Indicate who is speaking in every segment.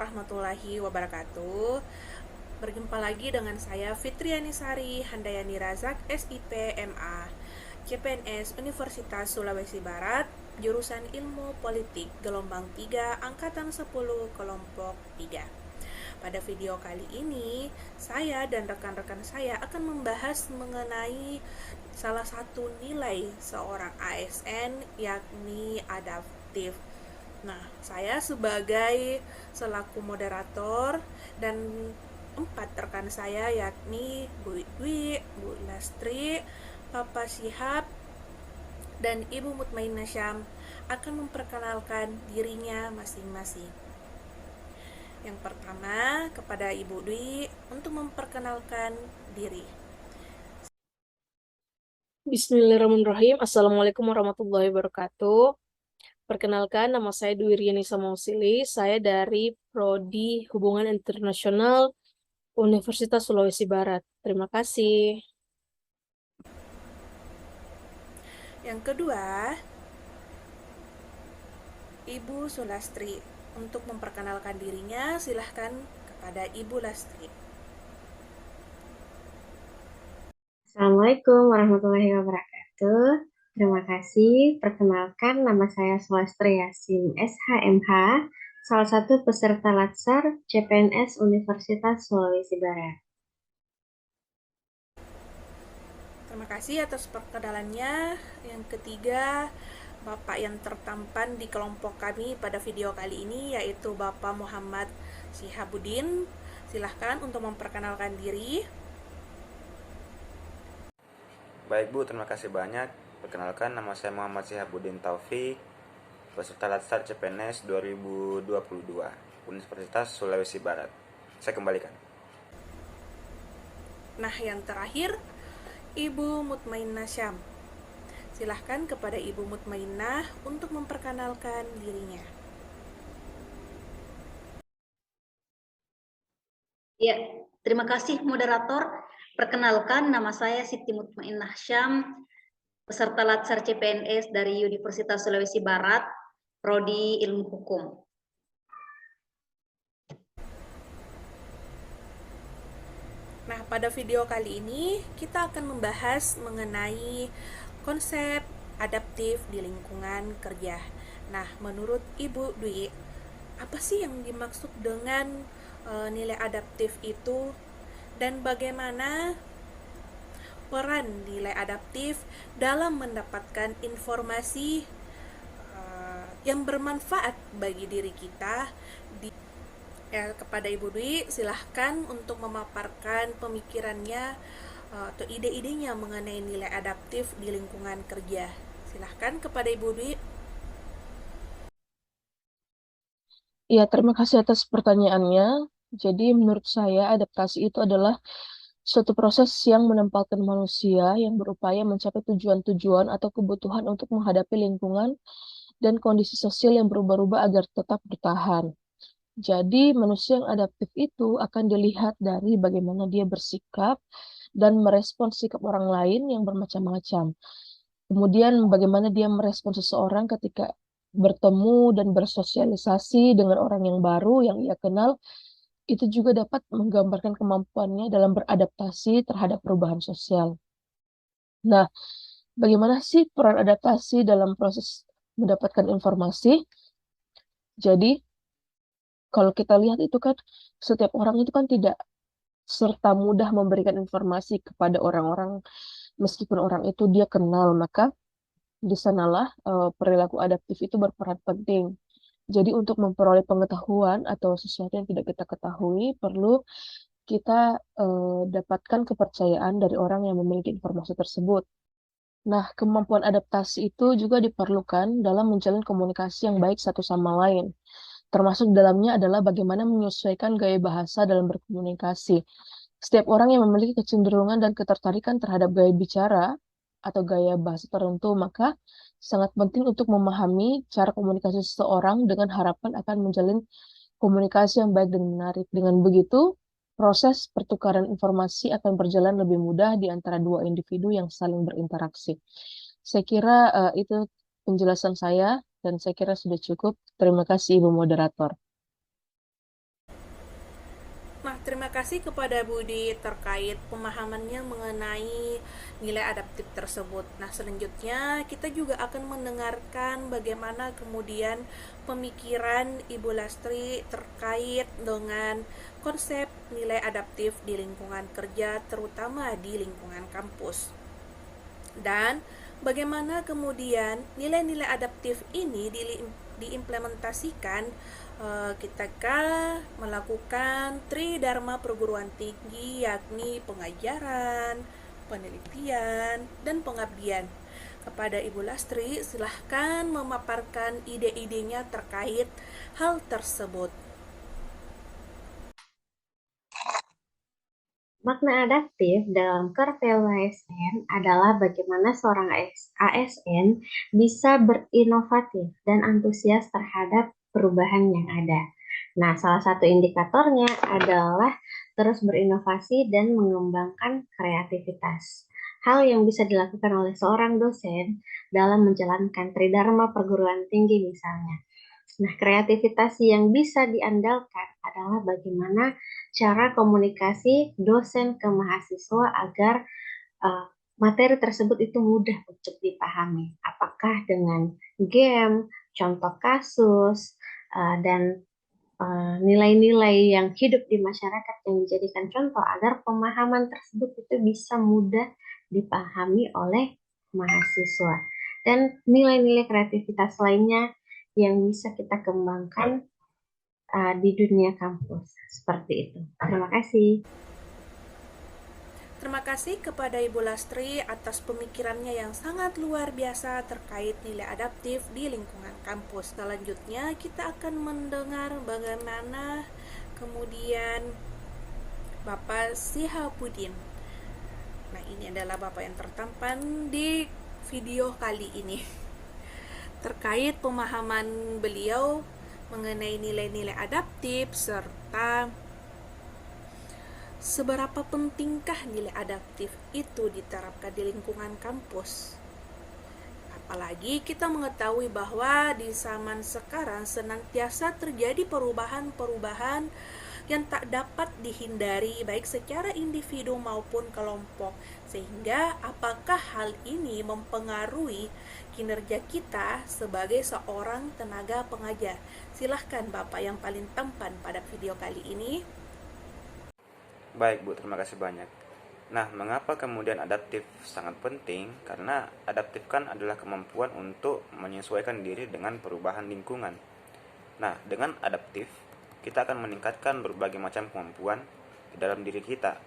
Speaker 1: warahmatullahi wabarakatuh. Berjumpa lagi dengan saya Fitriani Sari Handayani Razak, SIP MA, CPNS Universitas Sulawesi Barat, jurusan Ilmu Politik, gelombang 3, angkatan 10, kelompok 3. Pada video kali ini, saya dan rekan-rekan saya akan membahas mengenai salah satu nilai seorang ASN, yakni adaptif. Nah, saya sebagai selaku moderator dan 4 rekan saya, yakni Bu Dwi, Bu Lastri, Papa Syihab, dan Ibu Mutmainah Syam akan memperkenalkan dirinya masing-masing. Yang pertama, kepada Ibu Dwi untuk memperkenalkan diri.
Speaker 2: Bismillahirrahmanirrahim. Assalamualaikum warahmatullahi wabarakatuh. Perkenalkan, nama saya Dwi Riani Samausili. Saya dari Prodi Hubungan Internasional Universitas Sulawesi Barat. Terima kasih.
Speaker 1: Yang kedua, Ibu Sulastri. Untuk memperkenalkan dirinya, silahkan kepada Ibu Lastri.
Speaker 3: Assalamualaikum warahmatullahi wabarakatuh. Terima kasih. Perkenalkan, nama saya Sulastri Yasin SHMH, salah satu peserta Latsar CPNS Universitas Sulawesi Barat.
Speaker 1: Terima kasih atas perkenalannya. Yang ketiga, Bapak yang tertampan di kelompok kami pada video kali ini, yaitu Bapak Muhammad Syihabuddin. Silahkan untuk memperkenalkan diri.
Speaker 4: Baik Bu, terima kasih banyak. Perkenalkan, nama saya Muhammad Syihabuddin Taufik, peserta Latsar CPNS 2022, Universitas Sulawesi Barat. Saya kembalikan.
Speaker 1: Nah, yang terakhir, Ibu Mutmainah Syam. Silahkan kepada Ibu Mutmainah untuk memperkenalkan dirinya.
Speaker 5: Ya, terima kasih moderator. Perkenalkan, nama saya Siti Mutmainah Syam, peserta Latsar CPNS dari Universitas Sulawesi Barat, Prodi Ilmu Hukum.
Speaker 1: Nah, pada video kali ini kita akan membahas mengenai konsep adaptif di lingkungan kerja. Nah, menurut Ibu Dwi, apa sih yang dimaksud dengan nilai adaptif itu, dan bagaimana peran nilai adaptif dalam mendapatkan informasi yang bermanfaat bagi diri kita? Kepada Ibu Dwi, silahkan untuk memaparkan pemikirannya atau ide-idenya mengenai nilai adaptif di lingkungan kerja. Silahkan kepada Ibu Dwi.
Speaker 2: Ya, terima kasih atas pertanyaannya. Jadi, menurut saya, adaptasi itu adalah suatu proses yang menempatkan manusia yang berupaya mencapai tujuan-tujuan atau kebutuhan untuk menghadapi lingkungan dan kondisi sosial yang berubah-ubah agar tetap bertahan. Jadi, manusia yang adaptif itu akan dilihat dari bagaimana dia bersikap dan merespon sikap orang lain yang bermacam-macam. Kemudian, bagaimana dia merespon seseorang ketika bertemu dan bersosialisasi dengan orang yang baru yang ia kenal, itu juga dapat menggambarkan kemampuannya dalam beradaptasi terhadap perubahan sosial. Nah, bagaimana sih peran adaptasi dalam proses mendapatkan informasi? Jadi, kalau kita lihat itu kan setiap orang itu kan tidak serta mudah memberikan informasi kepada orang-orang meskipun orang itu dia kenal, maka di sanalah perilaku adaptif itu berperan penting. Jadi untuk memperoleh pengetahuan atau sesuatu yang tidak kita ketahui, perlu kita dapatkan kepercayaan dari orang yang memiliki informasi tersebut. Nah, kemampuan adaptasi itu juga diperlukan dalam menjalin komunikasi yang baik satu sama lain. Termasuk dalamnya adalah bagaimana menyesuaikan gaya bahasa dalam berkomunikasi. Setiap orang yang memiliki kecenderungan dan ketertarikan terhadap gaya bicara atau gaya bahasa tertentu, maka sangat penting untuk memahami cara komunikasi seseorang dengan harapan akan menjalin komunikasi yang baik dan menarik. Dengan begitu, proses pertukaran informasi akan berjalan lebih mudah di antara dua individu yang saling berinteraksi. Saya kira itu penjelasan saya dan saya kira sudah cukup. Terima kasih Ibu Moderator.
Speaker 1: Terima kasih kepada Budi terkait pemahamannya mengenai nilai adaptif tersebut. Nah, selanjutnya kita juga akan mendengarkan bagaimana kemudian pemikiran Ibu Lastri terkait dengan konsep nilai adaptif di lingkungan kerja, terutama di lingkungan kampus. Dan bagaimana kemudian nilai-nilai adaptif ini diimplementasikan ketika melakukan Tridharma perguruan tinggi, yakni pengajaran, penelitian, dan pengabdian. Kepada Ibu Lastri, silahkan memaparkan ide-idenya terkait hal tersebut.
Speaker 3: Makna adaptif dalam Kurvel ASN adalah bagaimana seorang ASN bisa berinovatif dan antusias terhadap perubahan yang ada. Nah, salah satu indikatornya adalah terus berinovasi dan mengembangkan kreativitas. Hal yang bisa dilakukan oleh seorang dosen dalam menjalankan Tridharma perguruan tinggi misalnya. Nah, kreativitas yang bisa diandalkan adalah bagaimana cara komunikasi dosen ke mahasiswa agar materi tersebut itu mudah untuk dipahami. Apakah dengan game, contoh kasus, dan nilai-nilai yang hidup di masyarakat yang dijadikan contoh agar pemahaman tersebut itu bisa mudah dipahami oleh mahasiswa. Dan nilai-nilai kreativitas lainnya yang bisa kita kembangkan di dunia kampus. Seperti itu. Terima kasih.
Speaker 1: Terima kasih kepada Ibu Lastri atas pemikirannya yang sangat luar biasa terkait nilai adaptif di lingkungan kampus. Selanjutnya kita akan mendengar bagaimana kemudian Bapak Sihabudin. Nah, ini adalah Bapak yang tertampan di video kali ini. Terkait pemahaman beliau mengenai nilai-nilai adaptif serta seberapa pentingkah nilai adaptif itu diterapkan di lingkungan kampus. Apalagi kita mengetahui bahwa di zaman sekarang senantiasa terjadi perubahan-perubahan yang tak dapat dihindari baik secara individu maupun kelompok. Sehingga apakah hal ini mempengaruhi kinerja kita sebagai seorang tenaga pengajar? Silahkan Bapak yang paling tampan pada video kali ini.
Speaker 4: Baik Bu, terima kasih banyak. Nah, mengapa kemudian adaptif sangat penting? Karena adaptif kan adalah kemampuan untuk menyesuaikan diri dengan perubahan lingkungan. Nah, dengan adaptif, kita akan meningkatkan berbagai macam kemampuan di dalam diri kita.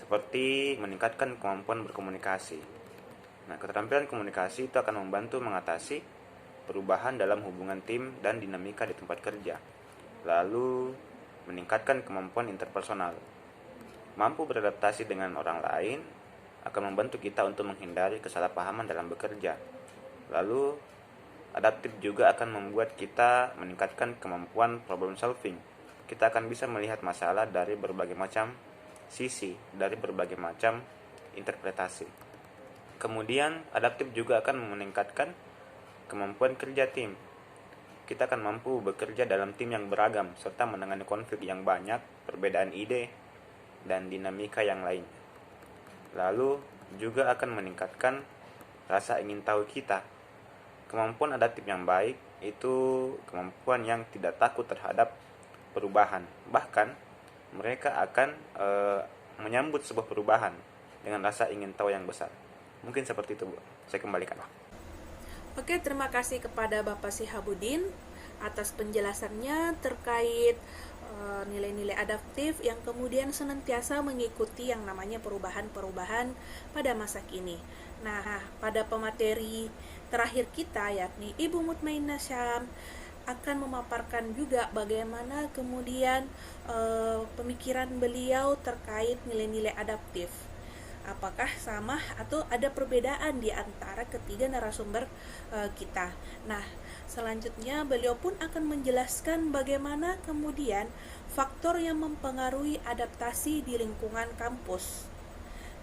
Speaker 4: Seperti meningkatkan kemampuan berkomunikasi. Nah, keterampilan komunikasi itu akan membantu mengatasi perubahan dalam hubungan tim dan dinamika di tempat kerja. Lalu, meningkatkan kemampuan interpersonal. Mampu beradaptasi dengan orang lain akan membantu kita untuk menghindari kesalahpahaman dalam bekerja. Lalu, adaptif juga akan membuat kita meningkatkan kemampuan problem solving. Kita akan bisa melihat masalah dari berbagai macam sisi, dari berbagai macam interpretasi. Kemudian, adaptif juga akan meningkatkan kemampuan kerja tim. Kita akan mampu bekerja dalam tim yang beragam, serta menangani konflik yang banyak, perbedaan ide, dan dinamika yang lain. Lalu juga akan meningkatkan rasa ingin tahu kita. Kemampuan adaptif yang baik itu kemampuan yang tidak takut terhadap perubahan. Bahkan mereka akan menyambut sebuah perubahan dengan rasa ingin tahu yang besar. Mungkin seperti itu Bu. Saya kembalikan.
Speaker 1: Oke, terima kasih kepada Bapak Sihabudin atas penjelasannya terkait nilai-nilai adaptif yang kemudian senantiasa mengikuti yang namanya perubahan-perubahan pada masa kini. Nah, pada pemateri terakhir kita yakni Ibu Mutmainnah Syam akan memaparkan juga bagaimana kemudian pemikiran beliau terkait nilai-nilai adaptif. Apakah sama atau ada perbedaan di antara ketiga narasumber kita. Nah, selanjutnya beliau pun akan menjelaskan bagaimana kemudian faktor yang mempengaruhi adaptasi di lingkungan kampus.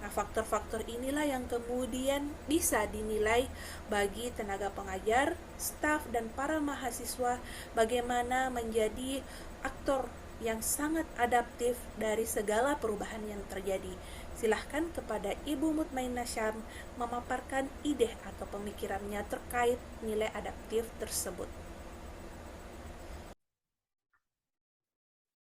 Speaker 1: Nah, faktor-faktor inilah yang kemudian bisa dinilai bagi tenaga pengajar, staf, dan para mahasiswa bagaimana menjadi aktor yang sangat adaptif dari segala perubahan yang terjadi. Silahkan kepada Ibu Mutmainnah Syam memaparkan ide atau pemikirannya terkait nilai adaptif tersebut.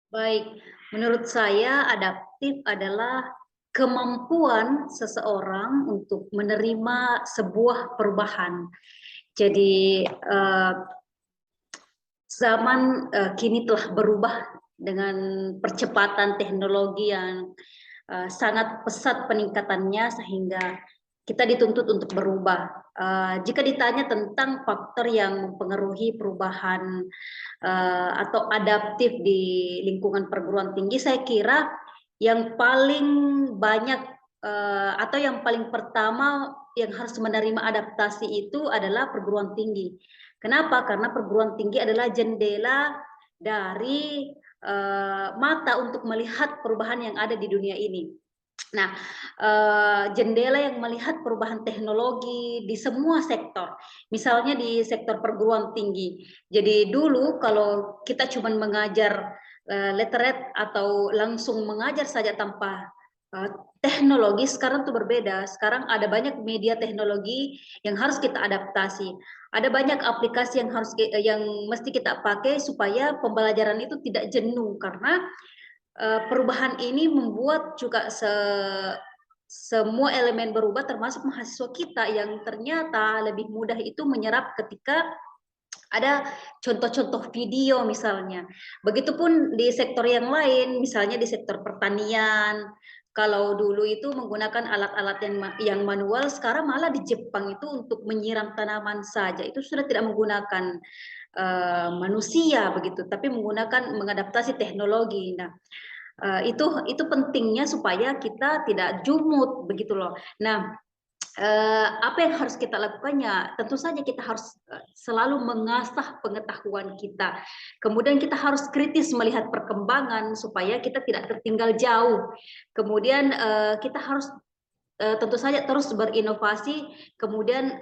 Speaker 5: Baik, menurut saya adaptif adalah kemampuan seseorang untuk menerima sebuah perubahan. Jadi zaman kini telah berubah dengan percepatan teknologi yang sangat pesat peningkatannya sehingga kita dituntut untuk berubah. Jika ditanya tentang faktor yang mempengaruhi perubahan atau adaptif di lingkungan perguruan tinggi, saya kira yang paling banyak atau yang paling pertama yang harus menerima adaptasi itu adalah perguruan tinggi. Kenapa? Karena perguruan tinggi adalah jendela dari mata untuk melihat perubahan yang ada di dunia ini. Nah, jendela yang melihat perubahan teknologi di semua sektor, misalnya di sektor perguruan tinggi. Jadi dulu kalau kita cuma mengajar literate atau langsung mengajar saja tanpa teknologi, sekarang tuh berbeda. Sekarang ada banyak media teknologi yang harus kita adaptasi. Ada banyak aplikasi yang mesti kita pakai supaya pembelajaran itu tidak jenuh, karena perubahan ini membuat juga semua elemen berubah, termasuk mahasiswa kita yang ternyata lebih mudah itu menyerap ketika ada contoh-contoh video misalnya. Begitupun di sektor yang lain, misalnya di sektor pertanian. Kalau dulu itu menggunakan alat-alat yang manual, sekarang malah di Jepang itu untuk menyiram tanaman saja itu sudah tidak menggunakan manusia begitu, tapi mengadaptasi teknologi. Nah, itu pentingnya supaya kita tidak jumut begitu loh. Nah, apa yang harus kita lakukannya? Tentu saja kita harus selalu mengasah pengetahuan kita. Kemudian kita harus kritis melihat perkembangan supaya kita tidak tertinggal jauh. Kemudian kita harus tentu saja terus berinovasi. Kemudian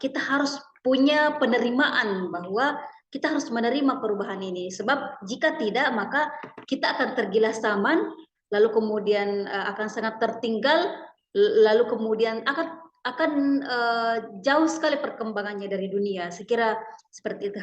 Speaker 5: kita harus punya penerimaan bahwa kita harus menerima perubahan ini. Sebab jika tidak, maka kita akan tergilas zaman, lalu kemudian akan sangat tertinggal, lalu kemudian akan jauh sekali perkembangannya dari dunia. Sekira seperti itu.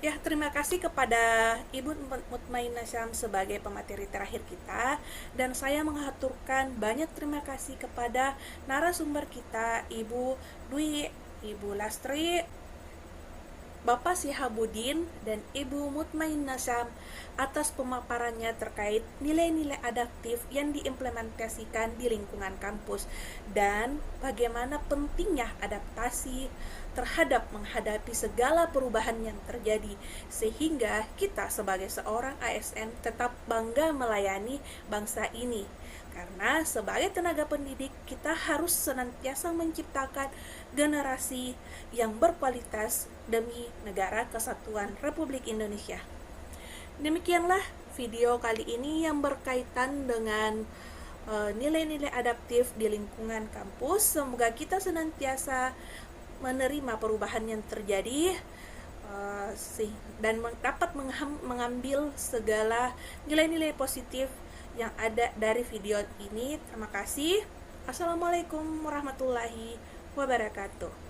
Speaker 1: Ya, terima kasih kepada Ibu Mutmainnah Syam sebagai pemateri terakhir kita, dan saya mengaturkan banyak terima kasih kepada narasumber kita, Ibu Dwi, Ibu Lastri, Bapak Syihabuddin, dan Ibu Mutmainnah Syam atas pemaparannya terkait nilai-nilai adaptif yang diimplementasikan di lingkungan kampus dan bagaimana pentingnya adaptasi terhadap menghadapi segala perubahan yang terjadi, sehingga kita sebagai seorang ASN tetap bangga melayani bangsa ini. Karena sebagai tenaga pendidik, kita harus senantiasa menciptakan generasi yang berkualitas demi negara kesatuan Republik Indonesia. Demikianlah video kali ini yang berkaitan dengan nilai-nilai adaptif di lingkungan kampus. Semoga kita senantiasa menerima perubahan yang terjadi dan dapat mengambil segala nilai-nilai positif yang ada dari video ini. Terima kasih. Assalamualaikum warahmatullahi wabarakatuh.